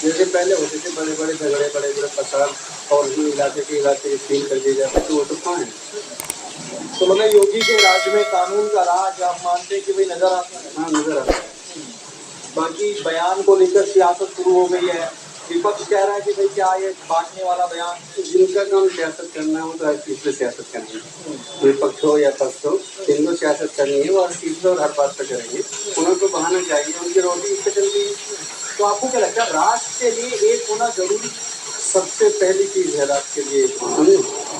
जैसे पहले होते थे बड़े बड़े झगड़े, बड़े बड़े फसाद, और भी इलाके के इलाके सील कर दिए जाते, तो वो तो कहाँ है। तो मतलब योगी के राज्य में कानून का राज आप मानते हैं कि भाई नजर आता है? हाँ, नजर आता है। बाकी बयान को लेकर सियासत शुरू हो गई है, विपक्ष कह रहा है कि भाई क्या ये बांटने वाला बयान। जिनका काम सियासत करना है वो तो हर चीज पे सियासत करेंगे, विपक्ष हो या पक्ष हो, जिनको सियासत करनी है वो हर चीज पे और हर बात पे करेंगे। उन्हें तो बहाना चाहिए, उनकी रोटी इस पे चलती है। तो आपको क्या लगता है राष्ट्र के लिए एक होना जरूरी? सबसे पहली चीज है राष्ट्र के लिए एक होना। समझे?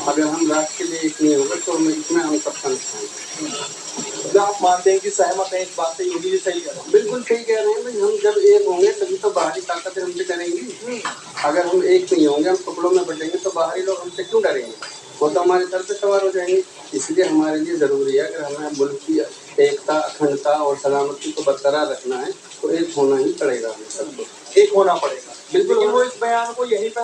अगर हम राष्ट्र के लिए एक नहीं होगा तो इसमें हम सबका नुकसान है। मतलब आप मानते हैं कि सहमत हैं इस बात से, योगी जी सही कह रहे हैं? बिल्कुल सही कह रहे हैं भाई, हम जब एक होंगे तभी तो बाहरी ताकतें हमसे करेंगी। अगर हम एक नहीं होंगे, हम टुकड़ों में बटेंगे, तो बाहरी लोग हमसे क्यों डरेंगे? वो तो हमारे सर पे सवार हो जाएंगे। इसलिए हमारे लिए जरूरी है, अगर हमें मुल्क की एकता, अखंडता और सलामती को बरकरार रखना है तो एक होना ही पड़ेगा हमें सबको। एक होना पड़ेगा बिल्कुल। लेकिन वो इस बयान को यहीं पर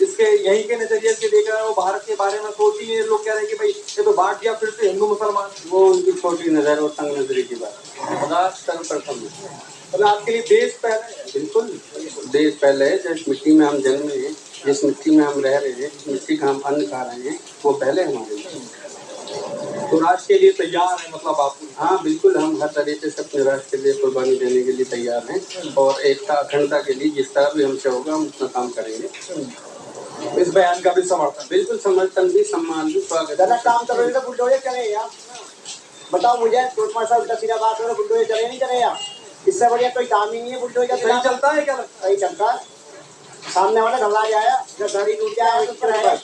इसके यहीं के नजरिए से देख रहे हैं, वो भारत के बारे में सोच ही नहीं। लोग कह रहे हैं कि भाई ये तो बांट दिया फिर से हिंदू मुसलमान। वो उनकी छोटी नजर और तंग नजरी की बात है। राष्ट्र सर्वप्रथम है। मतलब आपके लिए देश पहले है? बिल्कुल, देश पहले है। जिस मिट्टी में हम जन्मे हैं, जिस मिट्टी में हम रह रहे हैं, जिस मिट्टी का हम अन्न खा रहे हैं, वो पहले हमारे लिए। तो राष्ट्र के लिए तैयार है मतलब आप? हाँ बिल्कुल, हम हर तरीके से अपने राष्ट्र के लिए कुर्बानी देने के लिए तैयार हैं, और एकता अखंडता के लिए जिस तरह भी हमसे होगा हम उतना काम करेंगे। इस बयान का भी समर्थन? बिल्कुल, समर्थन भी, सम्मान भी, स्वागत। गलत काम कर रहे तो बुलडोजर चले यार। बताओ मुझे, कोर्ट साहब उल्टा सीधा बात करो, बुलडोजर चले नहीं चले यार? इससे बढ़िया कोई काम ही नहीं है बुलडोजर। सही चलता है क्या लगता सही चलता है। सामने वाला घबरा जाए, जब गाड़ी टूट जाए तो क्या है?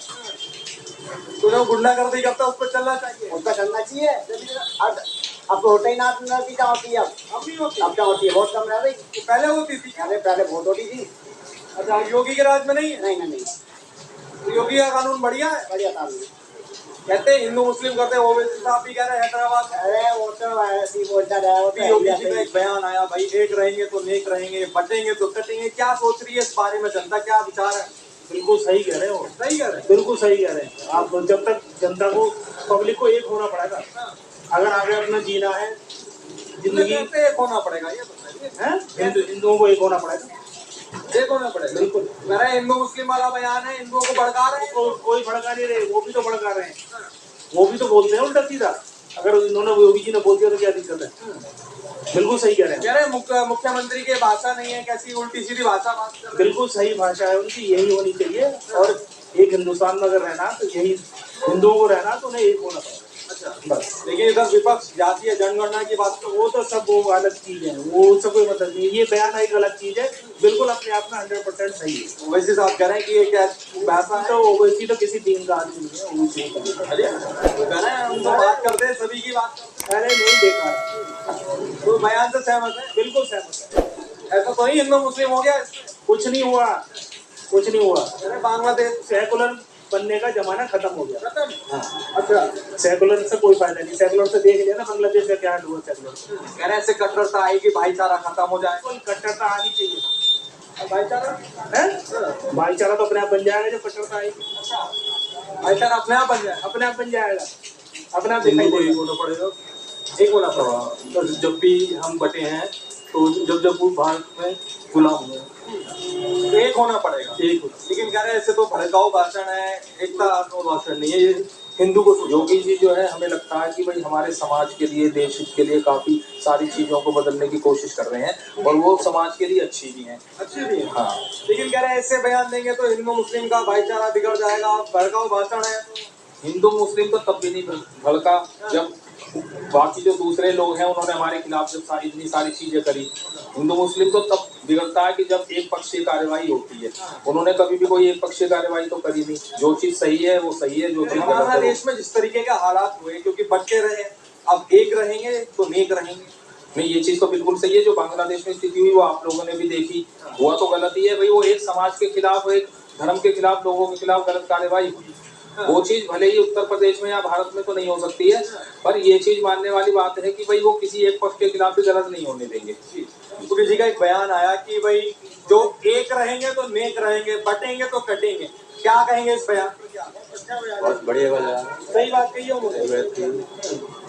तो जो गुंडागर्दी करता है उस पर चलना चाहिए, उसका चलना चाहिए। अब तो होता ही ना की क्या होती है? अब नहीं होती। अब क्या होती है? बहुत कम रह गई। पहले होती थी। पहले बहुत होती थी। अच्छा, योगी के राज में नहीं है? नहीं। तो योगी का कानून बढ़िया है? बढ़िया कानून। कहते हैं हिंदू मुस्लिम करते हैं, ओवैसी साहब भी कह रहे हैं हैदराबाद। अरे वो तो ऐसी बोलता रहा, वो तो योगी जी का एक बयान आया, भाई एक रहेंगे तो नेक रहेंगे, बटेंगे तो कटेंगे। क्या सोच रही है इस बारे में जनता, क्या विचार है? बिल्कुल सही कह रहे हो, सही कह रहे हैं। बिल्कुल सही कह रहे हैं आप। जब तक जनता को, पब्लिक को एक होना पड़ेगा अगर आगे अपना जीना है जिंदगी। कैसे एक होना पड़ेगा ये बताइए? हिंदुओं को एक होना पड़ेगा, एक होना पड़ेगा। बिल्कुल। मेरा हिंदू मुस्लिम वाला बयान है, हिंदुओं को भड़का रहे हैं। कोई भड़का नहीं रहे, वो भी तो भड़का रहे हैं, वो भी तो बोलते हैं उल्टा सीधा। अगर इन्होंने, योगी जी ने बोल दिया तो क्या दिक्कत है? बिल्कुल सही कह रहे हैं। कह रहे मुख्यमंत्री की भाषा नहीं है, कैसी उल्टी सीधी भाषा बात कर रहे हैं। बिल्कुल सही भाषा है उनकी, यही होनी चाहिए। और एक हिंदुस्तान में अगर रहना तो यही, हिंदुओं को रहना तो उन्हें एक होना पड़ेगा। अच्छा, बस। लेकिन इधर विपक्ष जातीय जनगणना की बात तो वो तो सब वो अलग चीज है, वो उससे कोई मतलब नहीं। ये बयान एक अलग चीज है, बिल्कुल अपने आप में 100% सही है। वैसे साहब कह रहे हैं कि ये क्या भाषा है? तो ओवैसी तो किसी दीन का आदमी नहीं है, ओवैसी अरे वो कह रहे हैं हम तो बात करते हैं, सभी की बात करते अरे नहीं देखा, हैं। तो बयान से सहमत है? बिल्कुल सहमत है। ऐसा तो नहीं हिंदू मुस्लिम हो गया इसमें? कुछ नहीं हुआ, कुछ नहीं हुआ। अरे बांग्लादेश सेकुलर बनने का जमाना खत्म हो गया। खत्म। हाँ, अच्छा, सेकुलर से कोई फायदा नहीं। सेकुलर से देख लिया ना बांग्लादेश का क्या हाल हुआ। सेकुलर कह रहे हैं ऐसे कट्टरता आएगी, भाईचारा खत्म हो जाए। कोई कट्टरता आनी चाहिए भाईचारा है, भाईचारा तो अपने आप बन जाएगा जब कट्टरता आएगी। भाईचारा अपने आप बन जाए, अपने आप बन जाएगा, अपने आप हिंदू दिखाई को एक देगा। होना पड़ेगा, एक होना पड़ेगा। तो जब भी हम बटे हैं तो जब वो भारत में गुलाम हुए तो एक होना पड़ेगा, एक होना। लेकिन कह रहे हैं ऐसे तो भड़काऊ भाषण है, एकता और भाषण नहीं है, ये हिंदू को। योगी जी जो है, हमें लगता है कि भाई हमारे समाज के लिए, देश के लिए काफी सारी चीजों को बदलने की कोशिश कर रहे हैं, और वो समाज के लिए अच्छी भी हैं। अच्छी भी है। हाँ, लेकिन कह रहे हैं ऐसे बयान देंगे तो हिंदू मुस्लिम का भाईचारा बिगड़ जाएगा, भड़काऊ भाषण है। हिंदू मुस्लिम तो तब भी नहीं भड़का जब बाकी जो दूसरे लोग हैं उन्होंने हमारे खिलाफ जब इतनी सारी चीजें करी। हिंदू मुस्लिम तो तब बिगड़ता है कि जब एक पक्षीय कार्यवाही होती है। उन्होंने कभी भी कोई एक पक्षीय कार्यवाही तो करी नहीं। जो चीज सही है वो सही है, जो चीज गलत है बांग्लादेश में जिस तरीके के हालात हुए, क्योंकि बच्चे रहे, अब एक रहेंगे तो नेक रहेंगे। नहीं, ये चीज तो बिल्कुल सही है। जो बांग्लादेश में स्थिति हुई वो आप लोगों ने भी देखी, हुआ तो गलत ही है भाई। वो एक समाज के खिलाफ, एक धर्म के खिलाफ, लोगों के खिलाफ गलत कार्यवाही हुई। वो चीज भले ही उत्तर प्रदेश में या भारत में तो नहीं हो सकती है, पर ये चीज मानने वाली बात है कि भाई वो किसी एक पक्ष के खिलाफ भी गलत नहीं होने देंगे। पुरी जी का एक बयान आया कि भाई जो एक रहेंगे तो नेक रहेंगे, बटेंगे तो कटेंगे। क्या कहेंगे इस बयान पर? क्या बहुत बढ़िया वाला, सही बात कही है उन्होंने।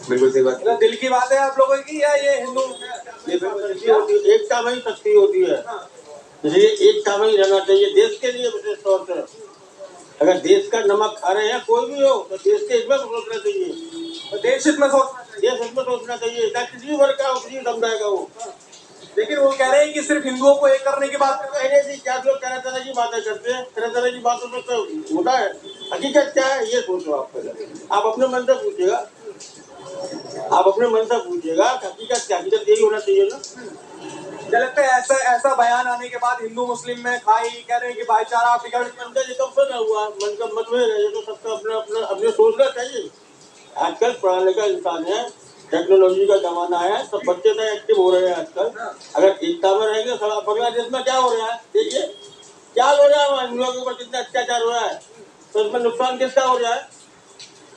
बिल्कुल सही बात। मतलब दिल की बात है आप लोगों की, या ये हिंदू ये बिल्कुल सच्ची होती है, एकता में ही शक्ति होती है। इसलिए एकता में ही रहना चाहिए देश के लिए विशेष तौर से। अगर देश का नमक खा रहे हैं कोई भी हो तो देश के हित में सोचना चाहिए, तो देश हित में सोचना चाहिए। देश हित में सोचना चाहिए, चाहे किसी भी वर्ग का हो, किसी समुदाय का हो। लेकिन वो कह रहे हैं कि सिर्फ हिंदुओं को एक करने की बात कर रहे हैं। पहले से क्या लोग तरह तरह की बातें करते हैं, तरह तरह की बातों में तो होता है, हकीकत क्या है ये सोचो आप पहले। आप अपने मन से पूछिएगा, आप अपने मन से पूछिएगा हकीकत क्या, हकीकत यही होना चाहिए ना। क्या लगता है ऐसा बयान आने के बाद हिंदू मुस्लिम में खाई कह रहे हैं कि भाईचारा बिगड़ मन का ये कब से ना हुआ, मन का मतभेद है, ये तो सबका अपना अपना अपने सोचना चाहिए। आजकल पढ़ा लिखा इंसान है, टेक्नोलॉजी का जमाना है, सब बच्चे तो एक्टिव हो रहे हैं आजकल। अगर एकता में रहेंगे, बांग्लादेश में क्या हो रहा है देखिए, क्या हो रहा है वहाँ हिंदुओं के ऊपर कितना अत्याचार हो रहा है, तो इसमें नुकसान किसका हो रहा है,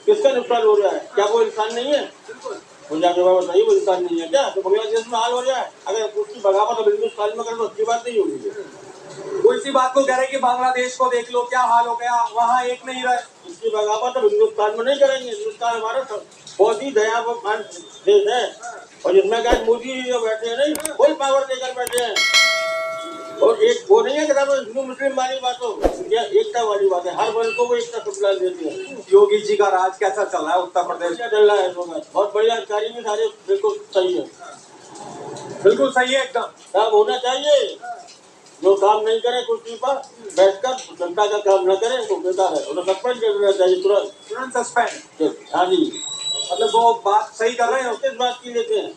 किसका नुकसान हो रहा है? क्या वो इंसान नहीं है? वो जाके बाबा बताइए वो इंसान नहीं है क्या? तो बांग्लादेश में हाल हो रहा है, अगर उसकी बगावत अब हिंदुस्तान में कर तो अच्छी बात नहीं होगी। वो इसी बात को कह रहे हैं कि बांग्लादेश को देख लो क्या हाल हो गया, वहाँ एक नहीं रहे। इसकी बगावत अब हिंदुस्तान में नहीं करेंगे। हिंदुस्तान हमारा बहुत ही दयावान देश है, और जिसमें क्या मोदी जी जो बैठे हैं नहीं, कोई पावर लेकर बैठे हैं। और एक वो नहीं है कि हिंदू मुस्लिम वाली बात हो, या एकता वाली बात है, हर वर्ग को वो एकता सुखला देती है। योगी जी का राज कैसा चल रहा है उत्तर प्रदेश? क्या चल रहा है इसमें? बहुत बढ़िया, अधिकारी भी सारे बिल्कुल सही है, बिल्कुल सही है एकदम। काम होना चाहिए। जो काम नहीं करे कुर्सी पर बैठकर जनता का काम न करे वो बेकार है, उन्हें सस्पेंड कर देना चाहिए तुरंत सस्पेंड। हाँ जी, मतलब वो बात सही कर रहे हैं। किस बात की लेते हैं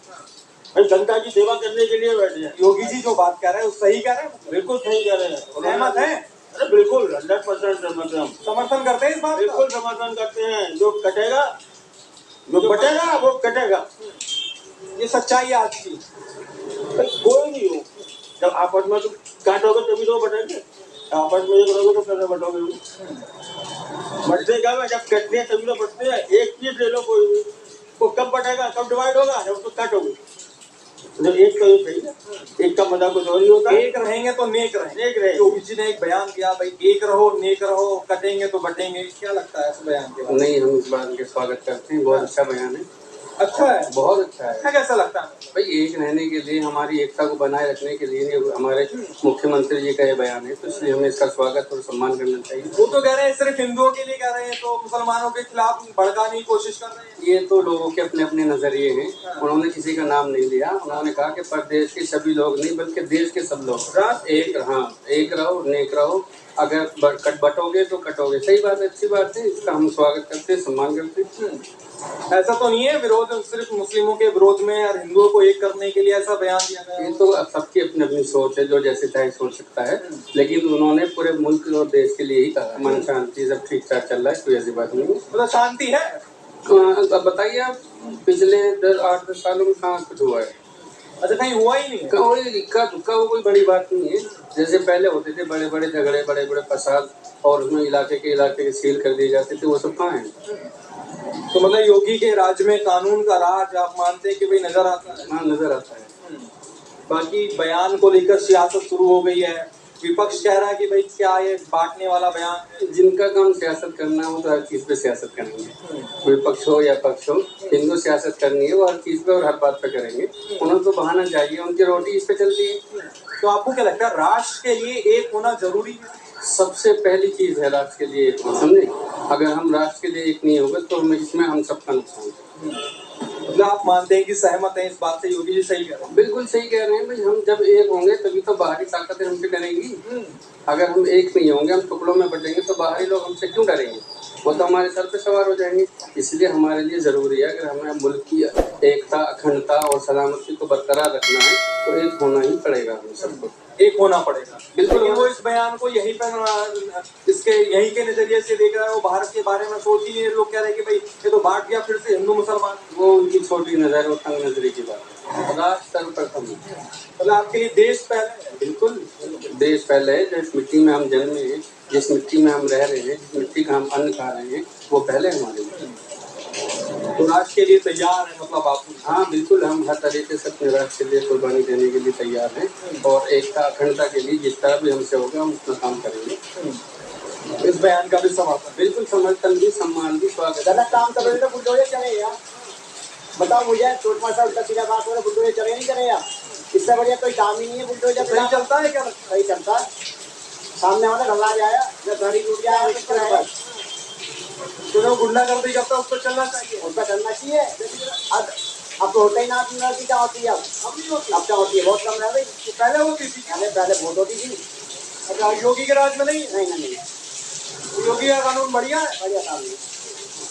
भाई, जनता की सेवा करने के लिए बैठे हैं। योगी जी जो बात कह रहे हैं वो सही कह रहे हैं, बिल्कुल सही कह रहे हैं, सहमत है, अरे बिल्कुल 100% सहमत है हम, समर्थन करते हैं इस बात का। बिल्कुल समर्थन करते हैं। जो कटेगा, जो बटेगा वो कटेगा, ये सच्चाई है आज की। कोई नहीं हो। जब आपस में तुम काटोगे तभी तो बटेंगे, आपस में एक रहोगे तो कैसे बटोगे? बटते क्या है, जब कटते हैं तभी तो बटते हैं। एक चीज ले लो कोई भी, वो कब बटेगा, कब डिवाइड होगा, जब उसको काटोगे। जब एक तो ये सही है, एक का मजा कुछ और ही होता है। एक रहेंगे तो नेक रहेंगे। नेक रहेंगे। योगी जी ने एक बयान दिया भाई, एक रहो नेक रहो, कटेंगे तो बटेंगे। क्या लगता है इस बयान के बारे में? नहीं, हम इस बात के स्वागत करते हैं, बहुत अच्छा बयान है, अच्छा है, बहुत अच्छा है। क्या कैसा लगता है? भाई एक रहने के लिए, हमारी एकता को बनाए रखने के लिए हमारे मुख्यमंत्री जी का ये बयान है, तो इसलिए हमें इसका स्वागत और सम्मान करना चाहिए। वो तो कह रहे हैं सिर्फ हिंदुओं के लिए कह रहे हैं, तो मुसलमानों के खिलाफ भड़काने की कोशिश कर रहे हैं। ये तो लोगों के अपने अपने नजरिए हैं, उन्होंने किसी का नाम नहीं लिया। उन्होंने कहा कि प्रदेश के सभी लोग नहीं बल्कि देश के सब लोग एक, हाँ एक रहो नेक रहो, अगर बटोगे तो कटोगे। सही बात है, अच्छी बात है, इसका हम स्वागत करते हैं, सम्मान करते हैं। ऐसा तो नहीं है विरोध सिर्फ मुस्लिमों के विरोध में और हिंदुओं को एक करने के लिए ऐसा बयान दिया गया? ये तो अब सबकी अपनी अपनी सोच है, जो जैसे चाहे सोच सकता है, लेकिन उन्होंने पूरे मुल्क और देश के लिए ही कहा। मन शांति सब ठीक ठाक चल रहा है, कोई ऐसी बात नहीं है। मतलब शांति है। अब बताइए आप, पिछले 8-10 सालों में कहाँ कुछ हुआ है? अच्छा, कहीं हुआ ही नहीं है। इक्का दुक्का वो कोई बड़ी बात नहीं है। जैसे पहले होते थे बड़े बड़े झगड़े, बड़े बड़े फसाद, और उसमें इलाके के सील कर दिए जाते थे, वो सब कहाँ है? तो मतलब योगी के राज्य में कानून का राज आप मानते हैं कि भाई नजर आता है? हाँ, नजर आता है। बाकी बयान को लेकर सियासत शुरू हो गई है, विपक्ष कह रहा है कि भाई क्या ये बांटने वाला बयान? जिनका काम सियासत करना हो तो हर चीज पे सियासत करेंगे, विपक्ष हो या पक्ष हो। हिंदू सियासत करनी है वो हर चीज पे और हर बात पे करेंगे, उन्हें तो बहाना चाहिए, उनकी रोटी इस पे चलती है। तो आपको क्या लगता है राष्ट्र के लिए एक होना जरूरी है? सबसे पहली चीज है राष्ट्र के लिए एक होना, समझे? अगर हम राष्ट्र के लिए एक नहीं होगा तो हमें इसमें हम सबका नुकसान है। मतलब आप मानते हैं कि सहमत हैं इस बात से, योगी जी सही कह रहे हैं? बिल्कुल सही कह रहे हैं भाई, हम जब एक होंगे तभी तो बाहरी ताकतें हमसे डरेंगी। अगर हम एक नहीं होंगे, हम टुकड़ों में बटेंगे, तो बाहरी लोग हमसे क्यों डरेंगे? वो तो हमारे सर पे सवार हो जाएंगे। इसलिए हमारे लिए जरूरी है, अगर हमें मुल्क की एकता, अखंडता और सलामती को बरकरार रखना है तो एक होना ही पड़ेगा, हम सबको एक होना पड़ेगा। बिल्कुल। लेकिन वो इस बयान को यहीं पर यहीं के नजरिए से देख रहा है, वो भारत के बारे में सोच ही नहीं। लोग कह रहे हैं कि भाई ये तो बांट दिया फिर से हिंदू मुसलमान। वो उनकी छोटी नजर और तंग नजरी की बात है। राष्ट्र सर्वप्रथम है। मतलब आपके लिए देश पहले है? बिल्कुल, देश पहले है। जिस मिट्टी में हम जन्मे हैं, जिस मिट्टी में हम रह रहे हैं, जिस मिट्टी का हम अन्न खा रहे हैं, वो पहले हमारे लिए। तो राष्ट्र के लिए तैयार है मतलब आप? हाँ बिल्कुल, हम हर तरीके से अपने राष्ट्र के लिए कुर्बानी देने के लिए तैयार हैं, और एकता अखंडता के लिए जिस तरह भी हमसे होगा हम उतना काम करेंगे। इस बयान का भी समर्थन? बिल्कुल, समर्थन भी, सम्मान भी, स्वागत। गलत काम कर रहे तो बुलडोजर चले यार, बताओ मुझे, चोट मार साहब उल्टा सीधा बात हो रहा, बुलडोजर चले नहीं चले यार? इससे बढ़िया कोई काम ही नहीं है बुलडोजर सही चलता है क्या? सही चलता है। सामने वाला घबरा जाएगा, जब गाड़ी टूट जाएगा तो क्या है? तो जो गुंडागर्दी करता है उस पर चलना चाहिए। उनका करना चाहिए। अब तो होता ही ना अपनी लड़की क्या होती है अब नहीं होती। अब क्या होती है? बहुत कम रह गई। पहले होती थी। पहले बहुत होती थी। अच्छा, योगी के राज में नहीं? नहीं योगी का कानून बढ़िया है। बढ़िया काम नहीं।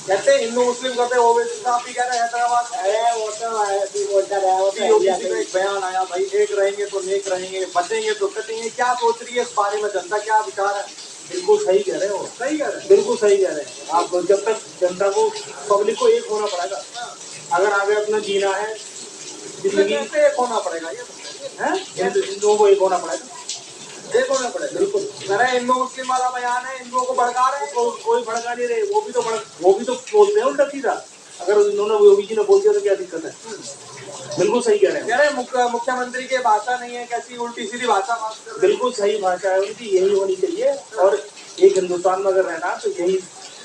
कहते हैं हिंदू मुस्लिम करते हैं, ओवैसी साहब भी कह रहे हैं हैदराबाद में। अरे वो तो ऐसे बोलता रहा, वो तो योगी इंडिया जी का से एक बयान आया, भाई एक रहेंगे तो नेक रहेंगे, बचेंगे तो कटेंगे। क्या सोच रही है इस बारे में जनता, क्या विचार है? बिल्कुल सही कह रहे हो, सही कह रहे हैं। बिल्कुल सही कह रहे हैं आप। जब तक जनता को, पब्लिक को एक होना पड़ेगा अगर आगे अपना जीना है जिंदगी। कैसे एक होना पड़ेगा ये? है हिंदुओं को एक होना पड़ेगा। एक होना पड़ेगा बिल्कुल। अरे हिंदू मुस्लिम वाला बयान है, हिंदुओं को भड़का रहे हैं। कोई भड़का नहीं रहे, वो भी तो बोलते हैं उल्टा सीधा। अगर उन्होंने योगी जी ने बोल दिया तो क्या दिक्कत है? बिल्कुल सही कह रहे हैं। कह रहे हैं मुख्यमंत्री की भाषा नहीं है, कैसी उल्टी सीधी भाषा बात कर रहे हैं। बिल्कुल सही भाषा है उनकी, यही होनी चाहिए। और एक हिंदुस्तान में अगर रहना तो यही,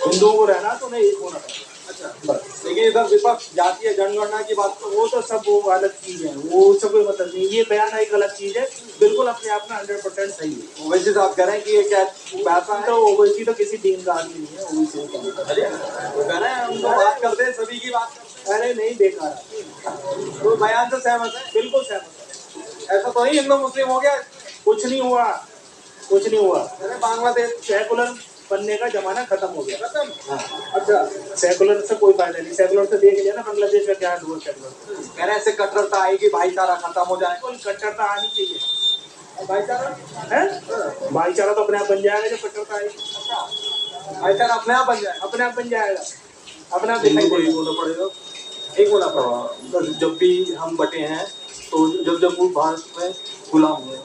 हिंदुओं को रहना तो उन्हें एक होना पड़ेगा। अच्छा, लेकिन इधर विपक्ष जातीय जनगणना की बात तो वो तो सब वो अलग चीज है, वो सब कोई मतलब नहीं। ये बयान एक अलग चीज है, बिल्कुल अपने आप में 100% सही है। ओवैसी साहब कह रहे हैं कि ये क्या भाषा है? तो ओवैसी तो किसी दीन का आदमी नहीं है, ओवैसी तो क्या होता है? वो कह रहे हैं हम तो बात करते हैं, सभी की बात करते अरे नहीं, बेकार है। हैं। तो बयान से सहमत है? बिल्कुल सहमत है। ऐसा तो नहीं हिंदू मुस्लिम हो गया? कुछ नहीं हुआ, कुछ नहीं हुआ। अरे बांग्लादेश सेकुलर बनने का जमाना खत्म हो गया। खत्म। अच्छा, सेकुलर से कोई फायदा नहीं। सेकुलर से देख लिया ना बांग्लादेश में क्या हुआ। सेकुलर कह रहे हैं ऐसे कट्टरता आएगी, भाईचारा खत्म हो जाए। बिल्कुल कट्टरता आनी चाहिए। भाईचारा है भाईचारा तो अपने आप बन जाएगा जब कट्टरता आएगी। भाईचारा अपने आप बन जाए। अपने आप बन जाएगा, अपने आप हिंदू दिखाई को एक देगा। होना पड़ेगा, एक होना पड़ेगा। जब भी हम बटे हैं तो जब वो भारत में गुलाम हुए,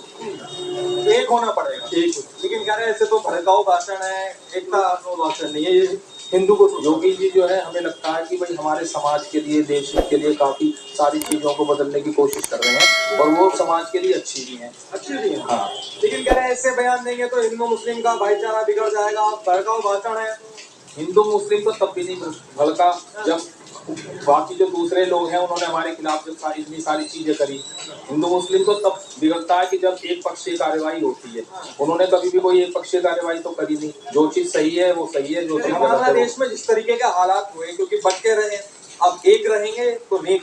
एक होना पड़ेगा। एक, लेकिन कह रहे हैं ऐसे तो भड़काऊ भाषण है, एकता भाषण नहीं है, ये हिंदू को। योगी जी जो है, हमें लगता है कि भाई हमारे समाज के लिए, देश के लिए काफी सारी चीजों को बदलने की कोशिश कर रहे हैं और वो समाज के लिए अच्छी भी है। अच्छी नहीं है। हाँ, लेकिन कह रहे हैं ऐसे बयान देंगे तो हिंदू मुस्लिम का भाईचारा बिगड़ जाएगा, भड़काऊ भाषण है। हिंदू मुस्लिम तो तब भी नहीं भड़का जब बाकी जो दूसरे लोग हैं उन्होंने हमारे खिलाफ जब इतनी सारी चीजें करी। हिंदू मुस्लिम तो तब बिगड़ता है कि जब एक पक्षीय कार्यवाही होती है। उन्होंने कभी भी कोई एक पक्षीय कार्यवाही तो करी नहीं। जो चीज सही है वो सही है, जो चीज गलत है बांग्लादेश में जिस तरीके के हालात हुए, क्योंकि बट के रहे, अब एक रहेंगे तो नहीं